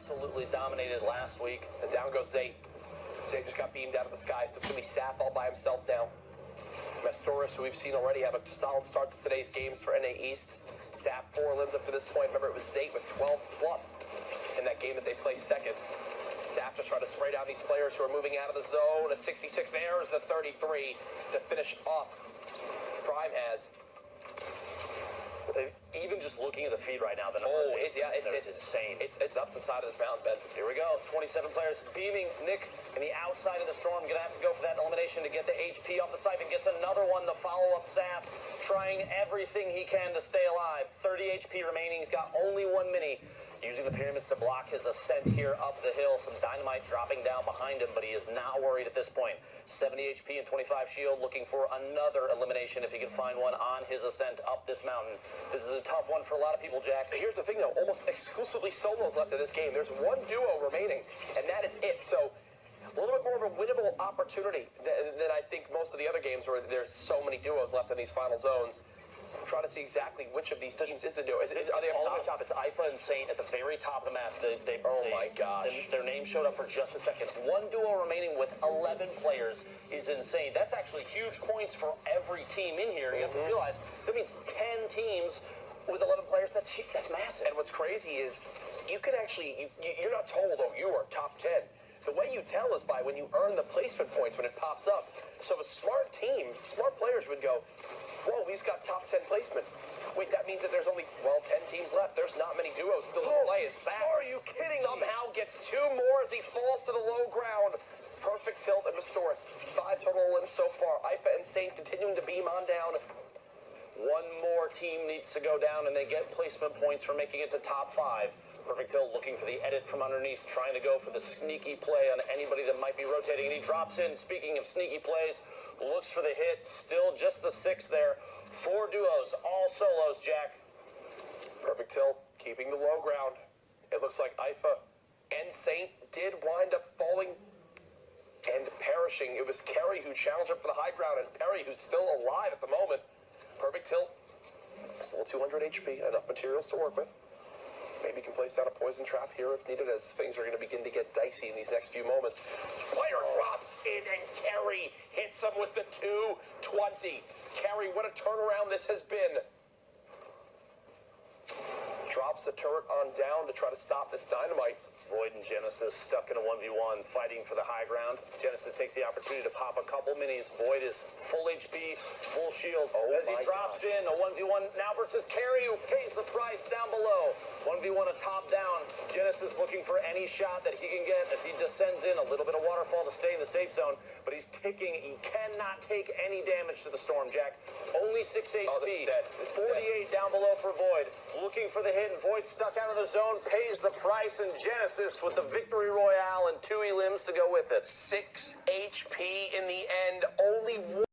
absolutely dominated last week. And down goes Zay. Zay just got beamed out of the sky, so it's going to be Saf all by himself now. Mastoris, who we've seen already have a solid start to today's games for NA East. Saf 4 limbs up to this point. Remember, it was Zay with 12 plus in that game that they placed second. Saf just trying to spray down these players who are moving out of the zone. A 66, there's the 33 to finish off. Prime has. Even just looking at the feed right now, it's insane. It's up the side of this mountain, Ben. Here we go. 27 players beaming. Nick in the outside of the storm gonna have to go for that elimination to get the HP off the siphon. Gets another one. The follow-up Saf trying everything he can to stay alive. 30 HP remaining. He's got only one mini. Using the pyramids to block his ascent here up the hill. Some dynamite dropping down behind him, but he is not worried at this point. 70 HP and 25 shield, looking for another elimination if he can find one on his ascent up this mountain. This is a tough one for a lot of people, Jack. Here's the thing, though. Almost exclusively solos left in this game. There's one duo remaining, and that is it. So a little bit more of a winnable opportunity than I think most of the other games where there's so many duos left in these final zones. I'm trying to see exactly which of these teams is a duo. Are they all up the way top? It's IFA and Saint at the very top of the map. My gosh. Their name showed up for just a second. One duo remaining with 11 players is insane. That's actually huge points for every team in here. You have to realize that means 10 teams with 11 players. That's massive. And what's crazy is you can actually, you're not told, oh, you are top 10. The way you tell is by when you earn the placement points when it pops up. So a smart team, smart players would go, whoa, he's got top 10 placement. Wait, that means that there's only, 10 teams left. There's not many duos still to play. Are you kidding me? Somehow gets 2 more as he falls to the low ground. Perfect tilt and Mastoris. 5 total limbs so far. IFA and Saint continuing to beam on down. One more team needs to go down, and they get placement points for making it to top 5. Perfect Hill looking for the edit from underneath, trying to go for the sneaky play on anybody that might be rotating, and he drops in. Speaking of sneaky plays, looks for the hit. Still just the 6 there. 4 duos, all solos, Jack. Perfect Hill keeping the low ground. It looks like IFA and Saint did wind up falling and perishing. It was Kerry who challenged him for the high ground, and Perry, who's still alive at the moment. Perfect Hill, still 200 HP, enough materials to work with. Maybe can place down a poison trap here if needed, as things are going to begin to get dicey in these next few moments. Player drops in, and Kerry hits him with the 220. Kerry, what a turnaround this has been. Drops the turret on down to try to stop this dynamite. Void and Genesis stuck in a 1v1, fighting for the high ground. Genesis takes the opportunity to pop a couple minis. Void is full HP, full shield. As he drops in, a 1v1 now versus Kerry, who pays the price down below. 1v1, a top down. Genesis looking for any shot that he can get as he descends in. A little bit of waterfall to stay in the safe zone, but he cannot take any damage to the storm, Jack. Only 6 HP. Oh, this is dead. This is 48 down below for Void. Looking for the hit, and Void stuck out of the zone, pays the price, and Genesis with the victory royale and 2 limbs to go with it. 6 HP in the end. Only